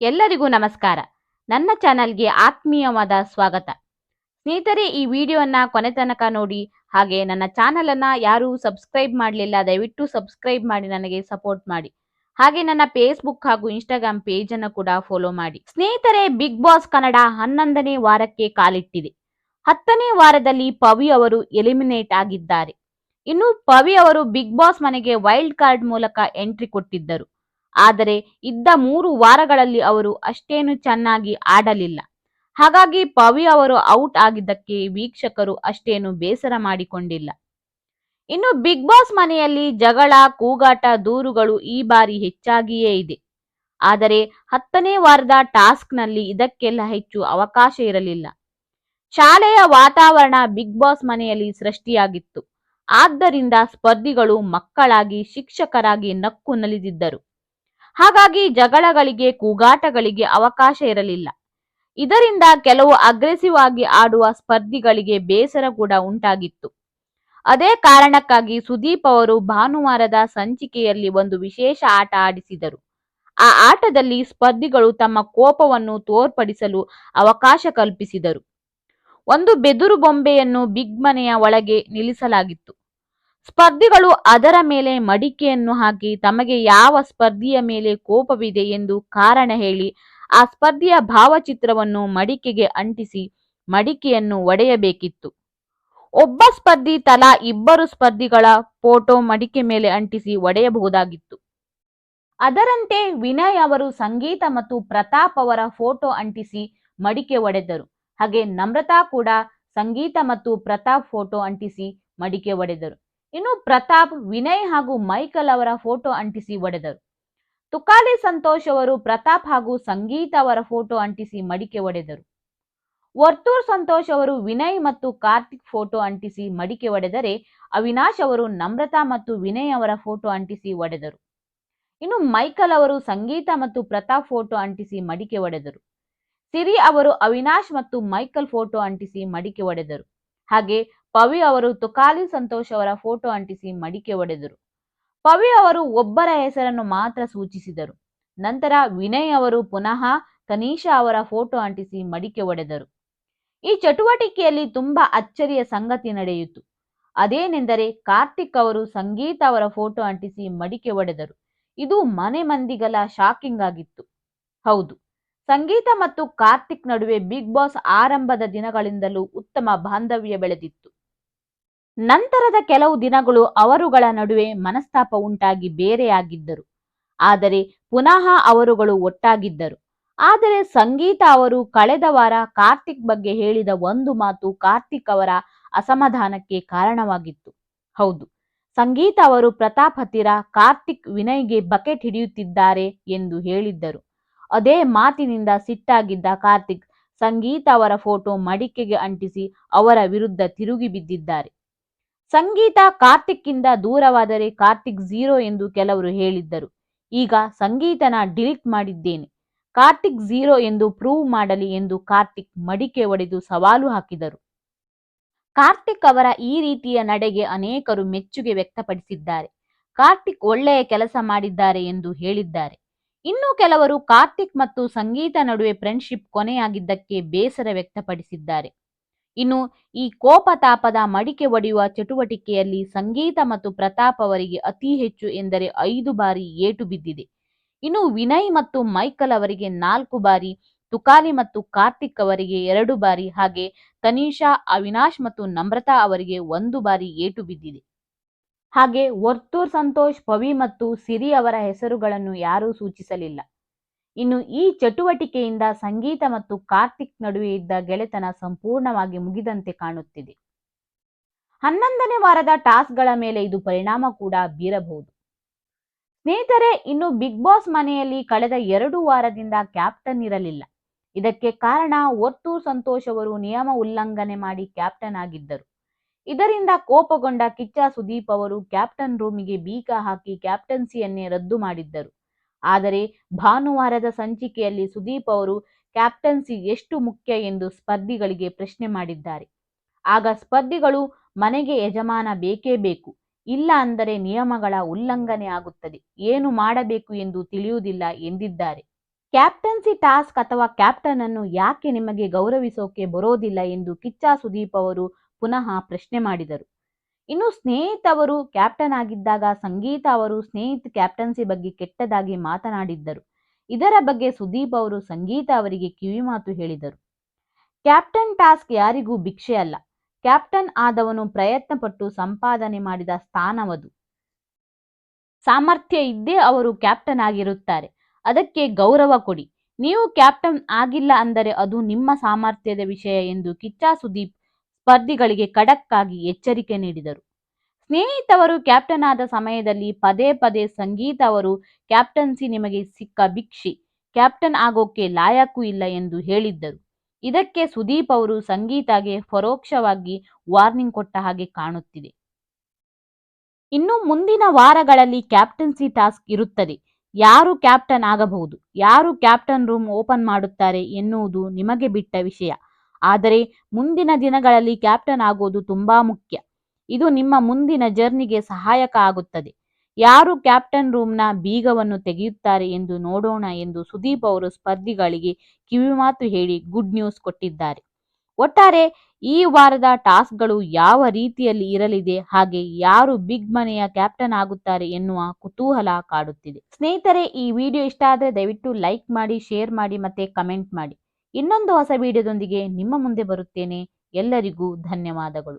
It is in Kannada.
ಎಲ್ಲರಿಗೂ ನಮಸ್ಕಾರ. ನನ್ನ ಚಾನಲ್ಗೆ ಆತ್ಮೀಯವಾದ ಸ್ವಾಗತ. ಸ್ನೇಹಿತರೆ, ಈ ವಿಡಿಯೋನ ಕೊನೆ ತನಕ ನೋಡಿ. ಹಾಗೆ ನನ್ನ ಚಾನಲ್ ಅನ್ನ ಯಾರು ಸಬ್ಸ್ಕ್ರೈಬ್ ಮಾಡಲಿಲ್ಲ, ದಯವಿಟ್ಟು ಸಬ್ಸ್ಕ್ರೈಬ್ ಮಾಡಿ ನನಗೆ ಸಪೋರ್ಟ್ ಮಾಡಿ. ಹಾಗೆ ನನ್ನ ಫೇಸ್ಬುಕ್ ಹಾಗೂ ಇನ್ಸ್ಟಾಗ್ರಾಮ್ ಪೇಜ್ ಅನ್ನು ಕೂಡ ಫಾಲೋ ಮಾಡಿ. ಸ್ನೇಹಿತರೆ, ಬಿಗ್ ಬಾಸ್ ಕನ್ನಡ 11ನೇ ವಾರಕ್ಕೆ ಕಾಲಿಟ್ಟಿದೆ. 10ನೇ ವಾರದಲ್ಲಿ ಪವಿ ಅವರು ಎಲಿಮಿನೇಟ್ ಆಗಿದ್ದಾರೆ. ಇನ್ನು ಪವಿ ಅವರು ಬಿಗ್ ಬಾಸ್ ಮನೆಗೆ ವೈಲ್ಡ್ ಕಾರ್ಡ್ ಮೂಲಕ ಎಂಟ್ರಿ ಕೊಟ್ಟಿದ್ದರು. ಆದರೆ ಇದ್ದ 3 ವಾರಗಳಲ್ಲಿ ಅವರು ಅಷ್ಟೇನು ಚೆನ್ನಾಗಿ ಆಡಲಿಲ್ಲ. ಹಾಗಾಗಿ ಪವಿ ಅವರು ಔಟ್ ಆಗಿದ್ದಕ್ಕೆ ವೀಕ್ಷಕರು ಅಷ್ಟೇನು ಬೇಸರ ಮಾಡಿಕೊಂಡಿಲ್ಲ. ಇನ್ನು ಬಿಗ್ ಬಾಸ್ ಮನೆಯಲ್ಲಿ ಜಗಳ, ಕೂಗಾಟ, ದೂರುಗಳು ಈ ಬಾರಿ ಹೆಚ್ಚಾಗಿಯೇ ಇದೆ. ಆದರೆ 10ನೇ ವಾರದ ಟಾಸ್ಕ್ನಲ್ಲಿ ಇದಕ್ಕೆಲ್ಲ ಹೆಚ್ಚು ಅವಕಾಶ ಇರಲಿಲ್ಲ. ಶಾಲೆಯ ವಾತಾವರಣ ಬಿಗ್ ಬಾಸ್ ಮನೆಯಲ್ಲಿ ಸೃಷ್ಟಿಯಾಗಿತ್ತು. ಆದ್ದರಿಂದ ಸ್ಪರ್ಧಿಗಳು ಮಕ್ಕಳಾಗಿ, ಶಿಕ್ಷಕರಾಗಿ ನಕ್ಕು ನಲಿದಿದ್ದರು. ಹಾಗಾಗಿ ಜಗಳಗಳಿಗೆ, ಕೂಗಾಟಗಳಿಗೆ ಅವಕಾಶ ಇರಲಿಲ್ಲ. ಇದರಿಂದ ಕೆಲವು ಅಗ್ರೆಸಿವ್ ಆಗಿ ಆಡುವ ಸ್ಪರ್ಧಿಗಳಿಗೆ ಬೇಸರ ಕೂಡ ಉಂಟಾಗಿತ್ತು. ಅದೇ ಕಾರಣಕ್ಕಾಗಿ ಸುದೀಪ್ ಅವರು ಭಾನುವಾರದ ಸಂಚಿಕೆಯಲ್ಲಿ ಒಂದು ವಿಶೇಷ ಆಟ ಆಡಿಸಿದರು. ಆ ಆಟದಲ್ಲಿ ಸ್ಪರ್ಧಿಗಳು ತಮ್ಮ ಕೋಪವನ್ನು ತೋರ್ಪಡಿಸಲು ಅವಕಾಶ ಕಲ್ಪಿಸಿದರು. ಒಂದು ಬೆದುರು ಬೊಂಬೆಯನ್ನು ಬಿಗ್ ಮನೆಯ ಒಳಗೆ ನಿಲ್ಲಿಸಲಾಗಿತ್ತು. ಸ್ಪರ್ಧಿಗಳು ಅದರ ಮೇಲೆ ಮಡಿಕೆಯನ್ನು ಹಾಕಿ ತಮಗೆ ಯಾವ ಸ್ಪರ್ಧಿಯ ಮೇಲೆ ಕೋಪವಿದೆ ಎಂದು ಕಾರಣ ಹೇಳಿ ಆ ಸ್ಪರ್ಧಿಯ ಭಾವಚಿತ್ರವನ್ನು ಮಡಿಕೆಗೆ ಅಂಟಿಸಿ ಮಡಿಕೆಯನ್ನು ಒಡೆಯಬೇಕಿತ್ತು. ಒಬ್ಬ ಸ್ಪರ್ಧಿ ತಲಾ 2 ಸ್ಪರ್ಧಿಗಳ ಫೋಟೋ ಮಡಿಕೆ ಮೇಲೆ ಅಂಟಿಸಿ ಒಡೆಯಬಹುದಾಗಿತ್ತು. ಅದರಂತೆ ವಿನಯ್ ಅವರು ಸಂಗೀತ ಮತ್ತು ಪ್ರತಾಪ್ ಅವರ ಫೋಟೋ ಅಂಟಿಸಿ ಮಡಿಕೆ ಒಡೆದರು. ಹಾಗೆ ನಮ್ರತಾ ಕೂಡ ಸಂಗೀತ ಮತ್ತು ಪ್ರತಾಪ್ ಫೋಟೋ ಅಂಟಿಸಿ ಮಡಿಕೆ ಒಡೆದರು. ಇನ್ನು ಪ್ರತಾಪ್, ವಿನಯ್ ಹಾಗೂ ಮೈಕಲ್ ಅವರ ಫೋಟೋ ಅಂಟಿಸಿ ಒಡೆದರು. ತುಕಾಲಿ ಸಂತೋಷ್ ಅವರು ಪ್ರತಾಪ್ ಹಾಗೂ ಸಂಗೀತ ಅವರ ಫೋಟೋ ಅಂಟಿಸಿ ಮಡಿಕೆ ಒಡೆದರು. ವರ್ತೂರ್ ಸಂತೋಷ್ ಅವರು ವಿನಯ್ ಮತ್ತು ಕಾರ್ತಿಕ್ ಫೋಟೋ ಅಂಟಿಸಿ ಮಡಿಕೆ ಒಡೆದರೆ, ಅವಿನಾಶ್ ಅವರು ನಮ್ರತಾ ಮತ್ತು ವಿನಯ್ ಅವರ ಫೋಟೋ ಅಂಟಿಸಿ ಒಡೆದರು. ಇನ್ನು ಮೈಕಲ್ ಅವರು ಸಂಗೀತ ಮತ್ತು ಪ್ರತಾಪ್ ಫೋಟೋ ಅಂಟಿಸಿ ಮಡಿಕೆ ಒಡೆದರು. ಸಿರಿ ಅವರು ಅವಿನಾಶ್ ಮತ್ತು ಮೈಕಲ್ ಫೋಟೋ ಅಂಟಿಸಿ ಮಡಿಕೆ ಒಡೆದರು. ಹಾಗೆ ಪವಿ ಅವರು ತುಕಾಲಿ ಸಂತೋಷ್ ಅವರ ಫೋಟೋ ಅಂಟಿಸಿ ಮಡಿಕೆ ಒಡೆದರು. ಪವಿ ಅವರು ಒಬ್ಬರ ಹೆಸರನ್ನು ಮಾತ್ರ ಸೂಚಿಸಿದರು. ನಂತರ ವಿನಯ್ ಅವರು ಪುನಃ ತನೀಶಾ ಅವರ ಫೋಟೋ ಅಂಟಿಸಿ ಮಡಿಕೆ ಒಡೆದರು. ಈ ಚಟುವಟಿಕೆಯಲ್ಲಿ ತುಂಬಾ ಅಚ್ಚರಿಯ ಸಂಗತಿ ನಡೆಯಿತು. ಅದೇನೆಂದರೆ ಕಾರ್ತಿಕ್ ಅವರು ಸಂಗೀತ ಅವರ ಫೋಟೋ ಅಂಟಿಸಿ ಮಡಿಕೆ ಒಡೆದರು. ಇದು ಮನೆ ಮಂದಿಗೆಲ್ಲ ಶಾಕಿಂಗ್ ಆಗಿತ್ತು. ಹೌದು, ಸಂಗೀತ ಮತ್ತು ಕಾರ್ತಿಕ್ ನಡುವೆ ಬಿಗ್ ಬಾಸ್ ಆರಂಭದ ದಿನಗಳಿಂದಲೂ ಉತ್ತಮ ಬಾಂಧವ್ಯ ಬೆಳೆದಿತ್ತು. ನಂತರದ ಕೆಲವು ದಿನಗಳು ಅವರುಗಳ ನಡುವೆ ಮನಸ್ತಾಪ ಉಂಟಾಗಿ ಬೇರೆಯಾಗಿದ್ದರು. ಆದರೆ ಪುನಃ ಅವರುಗಳು ಒಟ್ಟಾಗಿದ್ದರು. ಆದರೆ ಸಂಗೀತ ಅವರು ಕಳೆದ ವಾರ ಕಾರ್ತಿಕ್ ಬಗ್ಗೆ ಹೇಳಿದ ಒಂದು ಮಾತು ಕಾರ್ತಿಕ್ ಅವರ ಅಸಮಾಧಾನಕ್ಕೆ ಕಾರಣವಾಗಿತ್ತು. ಹೌದು, ಸಂಗೀತ ಅವರು ಪ್ರತಾಪ್ ಹತ್ತಿರ ಕಾರ್ತಿಕ್ ವಿನಯ್ಗೆ ಬಕೆಟ್ ಹಿಡಿಯುತ್ತಿದ್ದಾರೆ ಎಂದು ಹೇಳಿದ್ದರು. ಅದೇ ಮಾತಿನಿಂದ ಸಿಟ್ಟಾಗಿದ್ದ ಕಾರ್ತಿಕ್ ಸಂಗೀತ ಅವರ ಫೋಟೋ ಮಡಿಕೆಗೆ ಅಂಟಿಸಿ ಅವರ ವಿರುದ್ಧ ತಿರುಗಿ ಬಿದ್ದಿದ್ದಾರೆ. ಸಂಗೀತ ಕಾರ್ತಿಕ್ಕಿಂದ ದೂರವಾದರೆ ಕಾರ್ತಿಕ್ 0 ಎಂದು ಕೆಲವರು ಹೇಳಿದ್ದರು. ಈಗ ಸಂಗೀತನ ಡಿಲೀಟ್ ಮಾಡಿದ್ದೇನೆ, ಕಾರ್ತಿಕ್ 0 ಎಂದು ಪ್ರೂವ್ ಮಾಡಲಿ ಎಂದು ಕಾರ್ತಿಕ್ ಮಡಿಕೆ ಒಡೆದು ಸವಾಲು ಹಾಕಿದರು. ಕಾರ್ತಿಕ್ ಅವರ ಈ ರೀತಿಯ ನಡೆಗೆ ಅನೇಕರು ಮೆಚ್ಚುಗೆ ವ್ಯಕ್ತಪಡಿಸಿದ್ದಾರೆ. ಕಾರ್ತಿಕ್ ಒಳ್ಳೆಯ ಕೆಲಸ ಮಾಡಿದ್ದಾರೆ ಎಂದು ಹೇಳಿದ್ದಾರೆ. ಇನ್ನು ಕೆಲವರು ಕಾರ್ತಿಕ್ ಮತ್ತು ಸಂಗೀತ ನಡುವೆ ಫ್ರೆಂಡ್ಶಿಪ್ ಕೊನೆಯಾಗಿದ್ದಕ್ಕೆ ಬೇಸರ ವ್ಯಕ್ತಪಡಿಸಿದ್ದಾರೆ. ಇನ್ನು ಈ ಕೋಪತಾಪದ ಮಡಿಕೆ ಒಡೆಯುವ ಚಟುವಟಿಕೆಯಲ್ಲಿ ಸಂಗೀತ ಮತ್ತು ಪ್ರತಾಪ್ ಅವರಿಗೆ ಅತಿ ಹೆಚ್ಚು ಎಂದರೆ 5 ಬಾರಿ ಏಟು ಬಿದ್ದಿದೆ. ಇನ್ನು ವಿನಯ್ ಮತ್ತು ಮೈಕಲ್ ಅವರಿಗೆ 4 ಬಾರಿ, ತುಕಾಲಿ ಮತ್ತು ಕಾರ್ತಿಕ್ ಅವರಿಗೆ 2 ಬಾರಿ, ಹಾಗೆ ತನೀಶಾ, ಅವಿನಾಶ್ ಮತ್ತು ನಮ್ರತಾ ಅವರಿಗೆ 1 ಬಾರಿ ಏಟು ಬಿದ್ದಿದೆ. ಹಾಗೆ ವರ್ತೂರ್ ಸಂತೋಷ್, ಪವಿ ಮತ್ತು ಸಿರಿ ಅವರ ಹೆಸರುಗಳನ್ನು ಯಾರೂ ಸೂಚಿಸಲಿಲ್ಲ. ಇನ್ನು ಈ ಚಟುವಟಿಕೆಯಿಂದ ಸಂಗೀತ ಮತ್ತು ಕಾರ್ತಿಕ್ ನಡುವೆ ಇದ್ದ ಗೆಳೆತನ ಸಂಪೂರ್ಣವಾಗಿ ಮುಗಿದಂತೆ ಕಾಣುತ್ತಿದೆ. 11ನೇ ವಾರದ ಟಾಸ್ಕ್ಗಳ ಮೇಲೆ ಇದು ಪರಿಣಾಮ ಕೂಡ ಬೀರಬಹುದು. ಸ್ನೇಹಿತರೆ, ಇನ್ನು ಬಿಗ್ ಬಾಸ್ ಮನೆಯಲ್ಲಿ ಕಳೆದ 2 ವಾರದಿಂದ ಕ್ಯಾಪ್ಟನ್ ಇರಲಿಲ್ಲ. ಇದಕ್ಕೆ ಕಾರಣ ವರ್ತೂರ್ ಸಂತೋಷ್ ಅವರು ನಿಯಮ ಉಲ್ಲಂಘನೆ ಮಾಡಿ ಕ್ಯಾಪ್ಟನ್ ಆಗಿದ್ದರು. ಇದರಿಂದ ಕೋಪಗೊಂಡ ಕಿಚ್ಚ ಸುದೀಪ್ ಅವರು ಕ್ಯಾಪ್ಟನ್ ರೂಮಿಗೆ ಬೀಗ ಹಾಕಿ ಕ್ಯಾಪ್ಟನ್ಸಿಯನ್ನೇ ರದ್ದು ಮಾಡಿದ್ದರು. ಆದರೆ ಭಾನುವಾರದ ಸಂಚಿಕೆಯಲ್ಲಿ ಸುದೀಪ್ ಅವರು ಕ್ಯಾಪ್ಟನ್ಸಿ ಎಷ್ಟು ಮುಖ್ಯ ಎಂದು ಸ್ಪರ್ಧಿಗಳಿಗೆ ಪ್ರಶ್ನೆ ಮಾಡಿದ್ದಾರೆ. ಆಗ ಸ್ಪರ್ಧಿಗಳು ಮನೆಗೆ ಯಜಮಾನ ಬೇಕೇ ಬೇಕು, ಇಲ್ಲ ಅಂದರೆ ನಿಯಮಗಳ ಉಲ್ಲಂಘನೆ ಆಗುತ್ತದೆ, ಏನು ಮಾಡಬೇಕು ಎಂದು ತಿಳಿಯುವುದಿಲ್ಲ ಎಂದಿದ್ದಾರೆ. ಕ್ಯಾಪ್ಟನ್ಸಿ ಟಾಸ್ಕ್ ಅಥವಾ ಕ್ಯಾಪ್ಟನ್ ಅನ್ನು ಯಾಕೆ ನಿಮಗೆ ಗೌರವಿಸೋಕೆ ಬರೋದಿಲ್ಲ ಎಂದು ಕಿಚ್ಚ ಸುದೀಪ್ ಅವರು ಪುನಃ ಪ್ರಶ್ನೆ ಮಾಡಿದರು. ಇನ್ನು ಸ್ನೇಹಿತ್ ಅವರು ಕ್ಯಾಪ್ಟನ್ ಆಗಿದ್ದಾಗ ಸಂಗೀತ ಅವರು ಸ್ನೇಹಿತ್ ಕ್ಯಾಪ್ಟನ್ಸಿ ಬಗ್ಗೆ ಕೆಟ್ಟದಾಗಿ ಮಾತನಾಡಿದ್ದರು. ಇದರ ಬಗ್ಗೆ ಸುದೀಪ್ ಅವರು ಸಂಗೀತ ಅವರಿಗೆ ಕಿವಿಮಾತು ಹೇಳಿದರು. ಕ್ಯಾಪ್ಟನ್ ಟಾಸ್ಕ್ ಯಾರಿಗೂ ಭಿಕ್ಷೆ ಅಲ್ಲ. ಕ್ಯಾಪ್ಟನ್ ಆದವನು ಪ್ರಯತ್ನಪಟ್ಟು ಸಂಪಾದನೆ ಮಾಡಿದ ಸ್ಥಾನವದು. ಸಾಮರ್ಥ್ಯ ಇದ್ದೇ ಅವರು ಕ್ಯಾಪ್ಟನ್ ಆಗಿರುತ್ತಾರೆ. ಅದಕ್ಕೆ ಗೌರವ ಕೊಡಿ. ನೀವು ಕ್ಯಾಪ್ಟನ್ ಆಗಿಲ್ಲ ಅಂದರೆ ಅದು ನಿಮ್ಮ ಸಾಮರ್ಥ್ಯದ ವಿಷಯ ಎಂದು ಕಿಚ್ಚ ಸುದೀಪ್ ಸ್ಪರ್ಧಿಗಳಿಗೆ ಖಡಕ್ ಆಗಿ ಎಚ್ಚರಿಕೆ ನೀಡಿದರು. ಸ್ನೇಹಿತ್ ಅವರು ಕ್ಯಾಪ್ಟನ್ ಆದ ಸಮಯದಲ್ಲಿ ಪದೇ ಪದೇ ಸಂಗೀತ ಅವರು ಕ್ಯಾಪ್ಟನ್ಸಿ ನಿಮಗೆ ಸಿಕ್ಕ ಭಿಕ್ಷೆ, ಕ್ಯಾಪ್ಟನ್ ಆಗೋಕೆ ಲಾಯಕ್ಕೂ ಇಲ್ಲ ಎಂದು ಹೇಳಿದ್ದರು. ಇದಕ್ಕೆ ಸುದೀಪ್ ಅವರು ಸಂಗೀತಾಗೆ ಪರೋಕ್ಷವಾಗಿ ವಾರ್ನಿಂಗ್ ಕೊಟ್ಟ ಹಾಗೆ ಕಾಣುತ್ತಿದೆ. ಇನ್ನು ಮುಂದಿನ ವಾರಗಳಲ್ಲಿ ಕ್ಯಾಪ್ಟನ್ಸಿ ಟಾಸ್ಕ್ ಇರುತ್ತದೆ. ಯಾರು ಕ್ಯಾಪ್ಟನ್ ಆಗಬಹುದು, ಯಾರು ಕ್ಯಾಪ್ಟನ್ ರೂಮ್ ಓಪನ್ ಮಾಡುತ್ತಾರೆ ಎನ್ನುವುದು ನಿಮಗೆ ಬಿಟ್ಟ ವಿಷಯ. ಆದರೆ ಮುಂದಿನ ದಿನಗಳಲ್ಲಿ ಕ್ಯಾಪ್ಟನ್ ಆಗೋದು ತುಂಬಾ ಮುಖ್ಯ. ಇದು ನಿಮ್ಮ ಮುಂದಿನ ಜರ್ನಿಗೆ ಸಹಾಯಕ ಆಗುತ್ತದೆ. ಯಾರು ಕ್ಯಾಪ್ಟನ್ ರೂಮ್ನ ಬೀಗವನ್ನು ತೆಗೆಯುತ್ತಾರೆ ಎಂದು ನೋಡೋಣ ಎಂದು ಸುದೀಪ್ ಅವರು ಸ್ಪರ್ಧಿಗಳಿಗೆ ಕಿವಿಮಾತು ಹೇಳಿ ಗುಡ್ ನ್ಯೂಸ್ ಕೊಟ್ಟಿದ್ದಾರೆ. ಒಟ್ಟಾರೆ ಈ ವಾರದ ಟಾಸ್ಕ್ಗಳು ಯಾವ ರೀತಿಯಲ್ಲಿ ಇರಲಿದೆ, ಹಾಗೆ ಯಾರು ಬಿಗ್ ಮನೆಯ ಕ್ಯಾಪ್ಟನ್ ಆಗುತ್ತಾರೆ ಎನ್ನುವ ಕುತೂಹಲ ಕಾಡುತ್ತಿದೆ. ಸ್ನೇಹಿತರೆ, ಈ ವಿಡಿಯೋ ಇಷ್ಟ ಆದರೆ ದಯವಿಟ್ಟು ಲೈಕ್ ಮಾಡಿ, ಶೇರ್ ಮಾಡಿ ಮತ್ತೆ ಕಮೆಂಟ್ ಮಾಡಿ. ಇನ್ನೊಂದು ಹೊಸ ವಿಡಿಯೋದೊಂದಿಗೆ ನಿಮ್ಮ ಮುಂದೆ ಬರುತ್ತೇನೆ. ಎಲ್ಲರಿಗೂ ಧನ್ಯವಾದಗಳು.